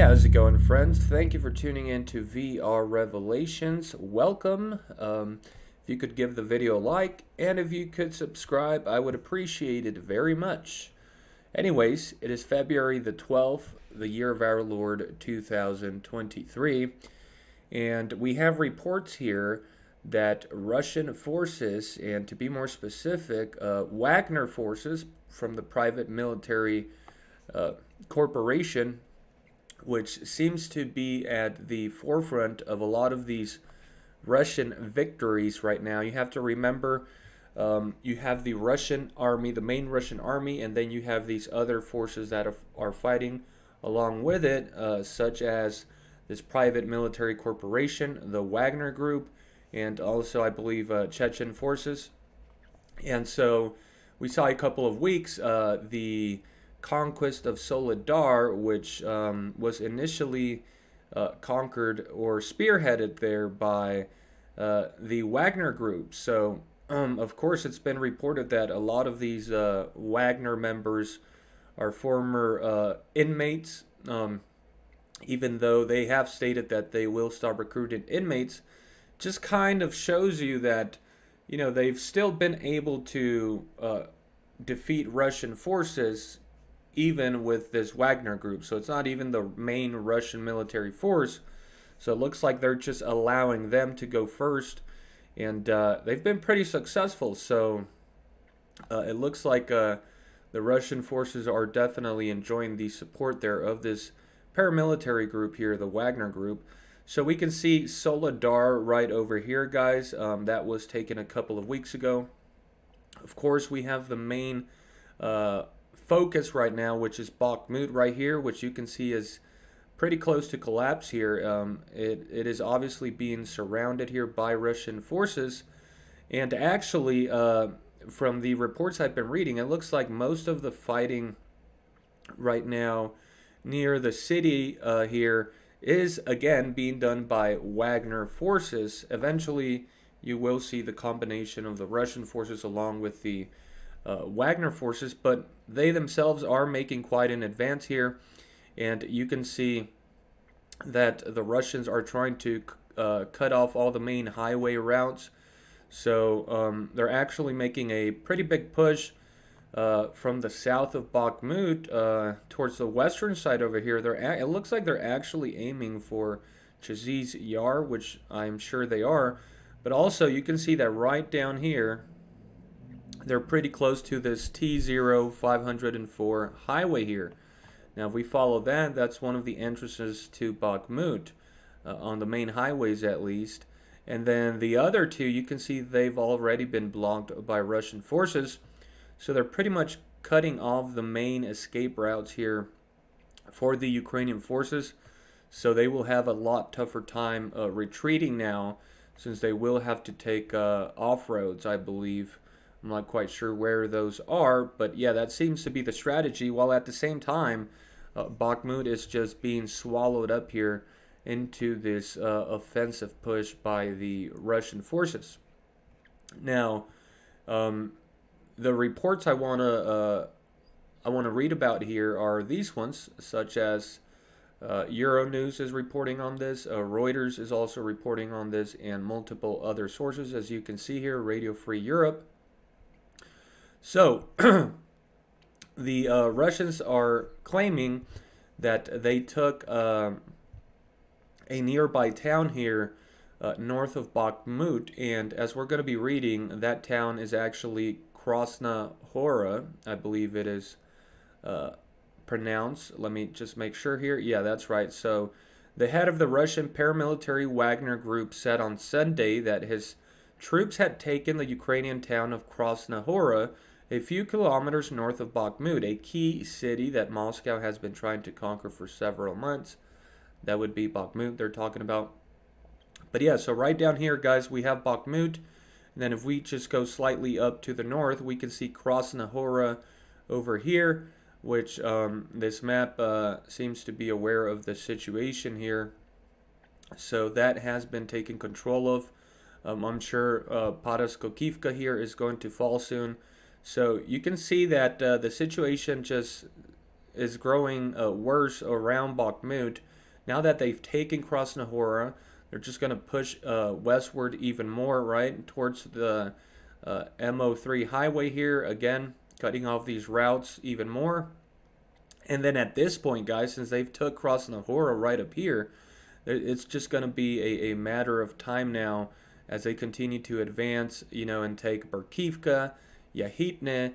How's it going, friends? Thank you for tuning in to VR Revelations. Welcome. If you could give the video a like, and if you could subscribe, I would appreciate it very much. Anyways, it is February the 12th, the year of our Lord 2023, and we have reports here that Russian forces, and to be more specific, Wagner forces from the private military corporation, which seems to be at the forefront of a lot of these Russian victories right now. You have to remember, you have the Russian army, the main Russian army, and then you have these other forces that are fighting along with it, such as this private military corporation, the Wagner Group, and also, I believe, Chechen forces. And so we saw a couple of weeks the conquest of Soledar, which was initially conquered or spearheaded there by the Wagner Group. So, of course, it's been reported that a lot of these Wagner members are former inmates, even though they have stated that they will stop recruiting inmates. Just kind of shows you that, they've still been able to defeat Russian forces even with this Wagner group. So it's not even the main Russian military force. So it looks like they're just allowing them to go first. And they've been pretty successful. So it looks like the Russian forces are definitely enjoying the support there of this paramilitary group here, the Wagner group. So we can see Soledar right over here, guys. That was taken a couple of weeks ago. Of course, we have the main focus right now, which is Bakhmut right here, which you can see is pretty close to collapse here. It is obviously being surrounded here by Russian forces. And actually, from the reports I've been reading, it looks like most of the fighting right now near the city here is again being done by Wagner forces. Eventually, you will see the combination of the Russian forces along with the Wagner forces, but they themselves are making quite an advance here, and you can see that the Russians are trying to cut off all the main highway routes. So they're actually making a pretty big push from the south of Bakhmut towards the western side over here. It looks like they're actually aiming for Chaziz Yar, which I'm sure they are. But also, you can see that right down here, they're pretty close to this T0504 highway here. Now, if we follow that, that's one of the entrances to Bakhmut, on the main highways at least. And then the other two, you can see they've already been blocked by Russian forces. So they're pretty much cutting off the main escape routes here for the Ukrainian forces. So they will have a lot tougher time retreating now, since they will have to take off-roads, I believe. I'm not quite sure where those are, but yeah, that seems to be the strategy, while at the same time, Bakhmut is just being swallowed up here into this offensive push by the Russian forces. Now, the reports I want to read about here are these ones, such as Euronews is reporting on this, Reuters is also reporting on this, and multiple other sources, as you can see here, Radio Free Europe. So, the Russians are claiming that they took a nearby town here north of Bakhmut, and as we're going to be reading, that town is actually Krasna Hora, I believe it is pronounced. Let me just make sure here. Yeah, that's right. So, the head of the Russian paramilitary Wagner group said on Sunday that his troops had taken the Ukrainian town of Krasna Hora, a few kilometers north of Bakhmut, a key city that Moscow has been trying to conquer for several months. That would be Bakhmut they're talking about. But yeah, so right down here, guys, we have Bakhmut. And then if we just go slightly up to the north, we can see Krasna Hora over here, which this map seems to be aware of the situation here. So that has been taken control of. I'm sure Paraskokivka here is going to fall soon. So you can see that the situation just is growing worse around Bakhmut. Now that they've taken Krasna Hora, they're just going to push westward even more, right, towards the MO3 highway here, again, cutting off these routes even more. And then at this point, guys, since they've took Krasna Hora right up here, it's just going to be a matter of time now as they continue to advance, and take Berkivka, Yahitne.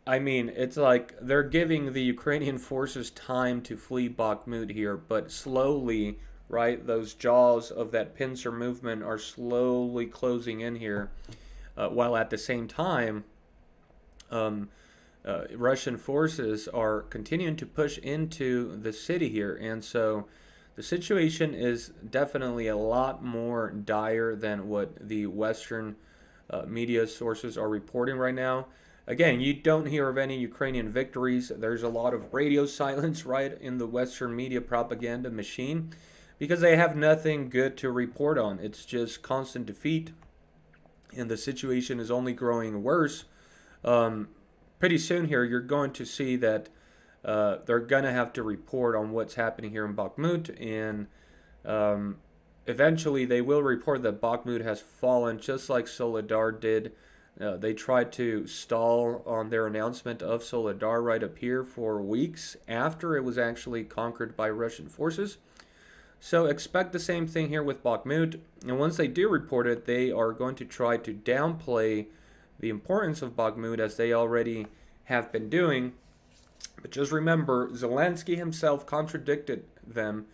I mean, it's like they're giving the Ukrainian forces time to flee Bakhmut here, but slowly, right, those jaws of that pincer movement are slowly closing in here, while at the same time, Russian forces are continuing to push into the city here. And so the situation is definitely a lot more dire than what the Western media sources are reporting right now. Again, you don't hear of any Ukrainian victories. There's a lot of radio silence, right, in the Western media propaganda machine because they have nothing good to report on. It's just constant defeat, and the situation is only growing worse. Pretty soon here, you're going to see that they're going to have to report on what's happening here in Bakhmut, and eventually they will report that Bakhmut has fallen, just like Soledar did. They tried to stall on their announcement of Soledar right up here for weeks after it was actually conquered by Russian forces. So expect the same thing here with Bakhmut. And once they do report it, they are going to try to downplay the importance of Bakhmut as they already have been doing. But just remember, Zelensky himself contradicted them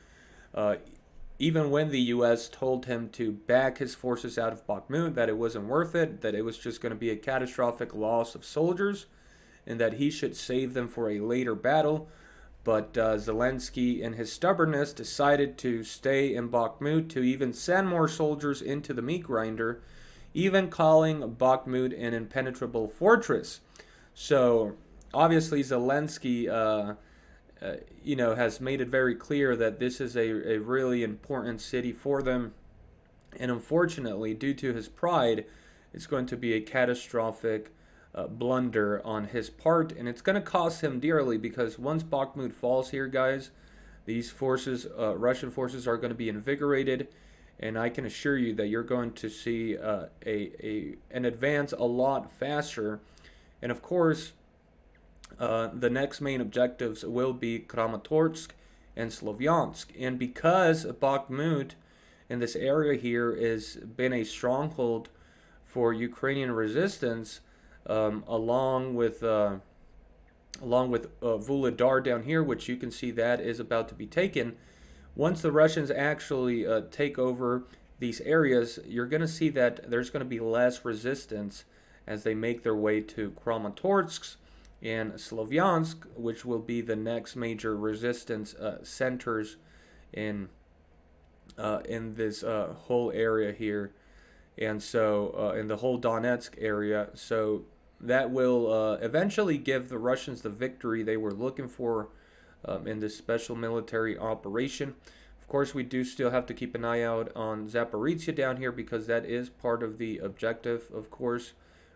even when the U.S. told him to back his forces out of Bakhmut, that it wasn't worth it, that it was just going to be a catastrophic loss of soldiers, and that he should save them for a later battle. But Zelensky, in his stubbornness, decided to stay in Bakhmut, to even send more soldiers into the meat grinder, even calling Bakhmut an impenetrable fortress. So obviously Zelensky has made it very clear that this is a really important city for them. And unfortunately, due to his pride, it's going to be a catastrophic blunder on his part. And it's going to cost him dearly because once Bakhmut falls here, guys, these forces, Russian forces, are going to be invigorated. And I can assure you that you're going to see an advance a lot faster. And of course, the next main objectives will be Kramatorsk and Slovyansk. And because Bakhmut in this area here has been a stronghold for Ukrainian resistance, along with Vuhledar down here, which you can see that is about to be taken. Once the Russians actually take over these areas, you're going to see that there's going to be less resistance as they make their way to Kramatorsk and Slovyansk, which will be the next major resistance centers in this whole area here, and so in the whole Donetsk area. So that will eventually give the Russians the victory they were looking for in this special military operation. Of course, we do still have to keep an eye out on Zaporizhia down here because that is part of the objective, of course,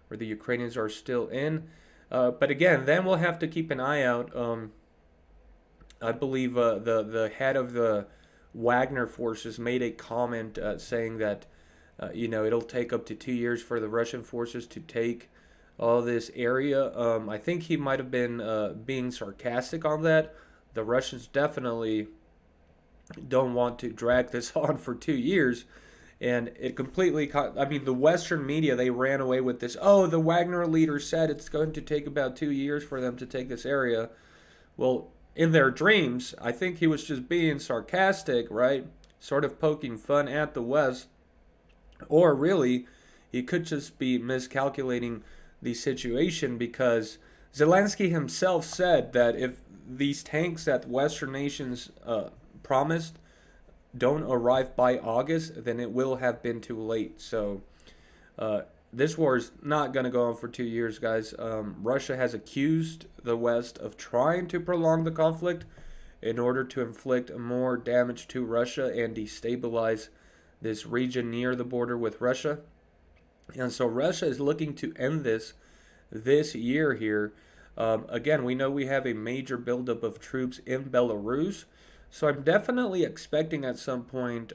where the Ukrainians are still in. But again, then we'll have to keep an eye out. I believe the head of the Wagner forces made a comment saying that it'll take up to 2 years for the Russian forces to take all this area. I think he might have been being sarcastic on that. The Russians definitely don't want to drag this on for 2 years. And it completely, the Western media, they ran away with this. Oh, the Wagner leader said it's going to take about 2 years for them to take this area. Well, in their dreams, I think he was just being sarcastic, right? Sort of poking fun at the West. Or really, he could just be miscalculating the situation because Zelensky himself said that if these tanks that Western nations promised don't arrive by August, then it will have been too late. So this war is not going to go on for 2 years, guys. Russia has accused the West of trying to prolong the conflict in order to inflict more damage to Russia and destabilize this region near the border with Russia. And so Russia is looking to end this year here. Again, we know we have a major buildup of troops in Belarus. So I'm definitely expecting at some point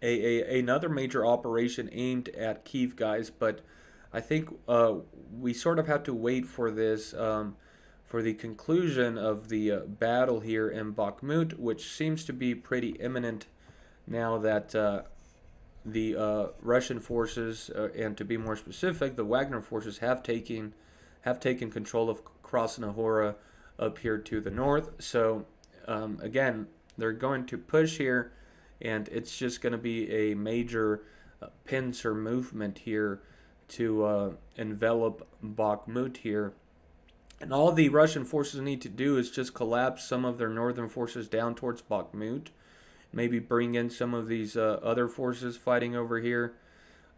another major operation aimed at Kyiv, guys. But I think we sort of have to wait for this, for the conclusion of the battle here in Bakhmut, which seems to be pretty imminent now that the Russian forces, and to be more specific, the Wagner forces have taken control of Krasna Hora up here to the north. So again, they're going to push here, and it's just going to be a major pincer movement here to envelop Bakhmut here. And all the Russian forces need to do is just collapse some of their northern forces down towards Bakhmut, maybe bring in some of these other forces fighting over here,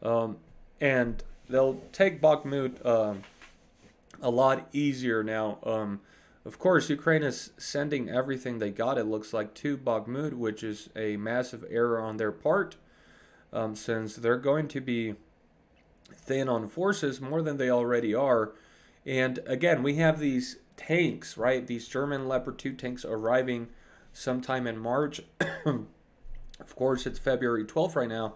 and they'll take Bakhmut a lot easier now. Of course, Ukraine is sending everything they got, it looks like, to Bakhmut, which is a massive error on their part, since they're going to be thin on forces more than they already are. And again, we have these tanks, right? These German Leopard 2 tanks arriving sometime in March. Of course, it's February 12th right now.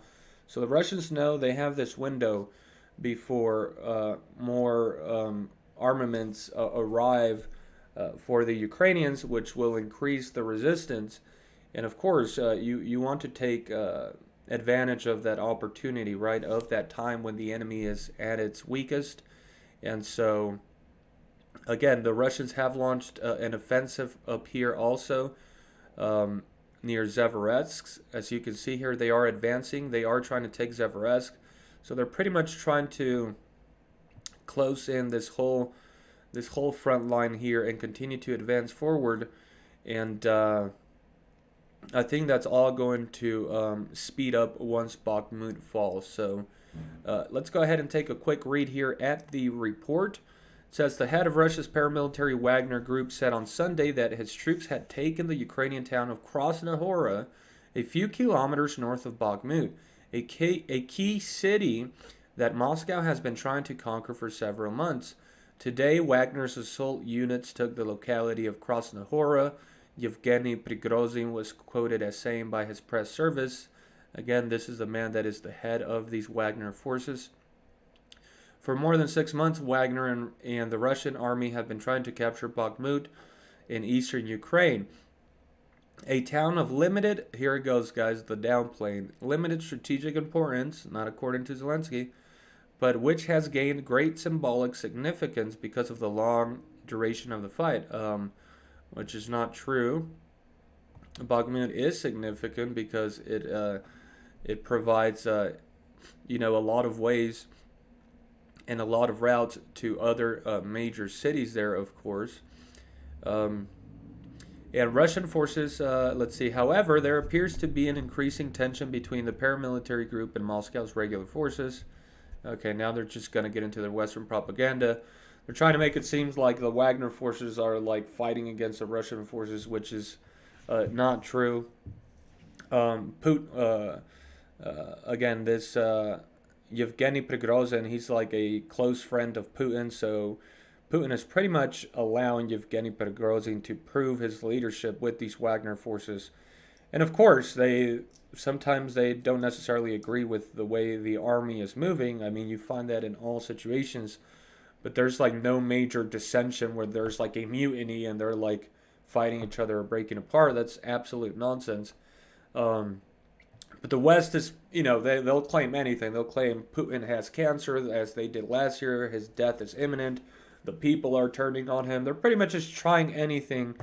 So the Russians know they have this window before more armaments arrive for the Ukrainians, which will increase the resistance. And of course, you want to take advantage of that opportunity, right? Of that time when the enemy is at its weakest. And so, again, the Russians have launched an offensive up here also, near Zveresk. As you can see here, they are advancing. They are trying to take Zveresk. So they're pretty much trying to close in this whole front line here and continue to advance forward. And I think that's all going to speed up once Bakhmut falls. So let's go ahead and take a quick read here at the report. It says the head of Russia's paramilitary Wagner group said on Sunday that his troops had taken the Ukrainian town of Krasna Hora, a few kilometers north of Bakhmut, a key city that Moscow has been trying to conquer for several months. Today, Wagner's assault units took the locality of Krasna Hora. Yevgeny Prigozhin was quoted as saying by his press service. Again, this is the man that is the head of these Wagner forces. For more than 6 months, Wagner and the Russian army have been trying to capture Bakhmut in eastern Ukraine. A town of limited, here it goes, guys, the downplane, limited strategic importance, not according to Zelensky, but which has gained great symbolic significance because of the long duration of the fight, which is not true. Bakhmut is significant because it provides a lot of ways and a lot of routes to other major cities there, of course. And Russian forces, let's see, however, there appears to be an increasing tension between the paramilitary group and Moscow's regular forces. Okay, now they're just going to get into their Western propaganda. They're trying to make it seem like the Wagner forces are like fighting against the Russian forces, which is not true. Again, this Yevgeny Prigozhin, he's like a close friend of Putin, so Putin is pretty much allowing Yevgeny Prigozhin to prove his leadership with these Wagner forces. And of course, sometimes they don't necessarily agree with the way the army is moving. I mean, you find that in all situations, but there's like no major dissension where there's like a mutiny and they're like fighting each other or breaking apart. That's absolute nonsense. But the West is, they'll claim anything. They'll claim Putin has cancer, as they did last year. His death is imminent. The people are turning on him. They're pretty much just trying anything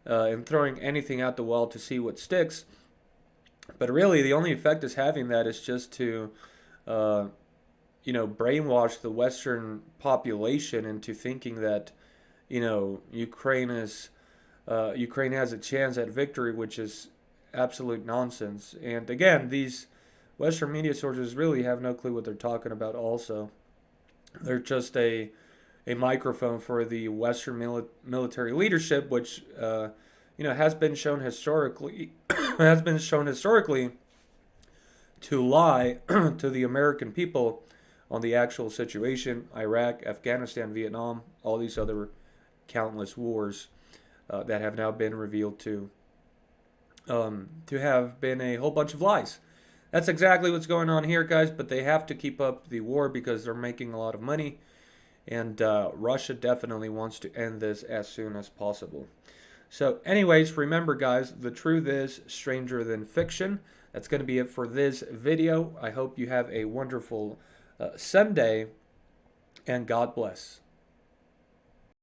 and throwing anything at the wall to see what sticks. But really, the only effect is having that is just to, brainwash the Western population into thinking that, Ukraine has a chance at victory, which is absolute nonsense. And again, these Western media sources really have no clue what they're talking about also. They're just a microphone for the Western military leadership, which has been shown historically to lie to the American people on the actual situation: Iraq, Afghanistan, Vietnam, all these other countless wars that have now been revealed to to have been a whole bunch of lies. That's exactly what's going on here, guys, but they have to keep up the war because they're making a lot of money, and Russia definitely wants to end this as soon as possible. So, anyways, remember, guys, the truth is stranger than fiction. That's going to be it for this video. I hope you have a wonderful Sunday, and God bless.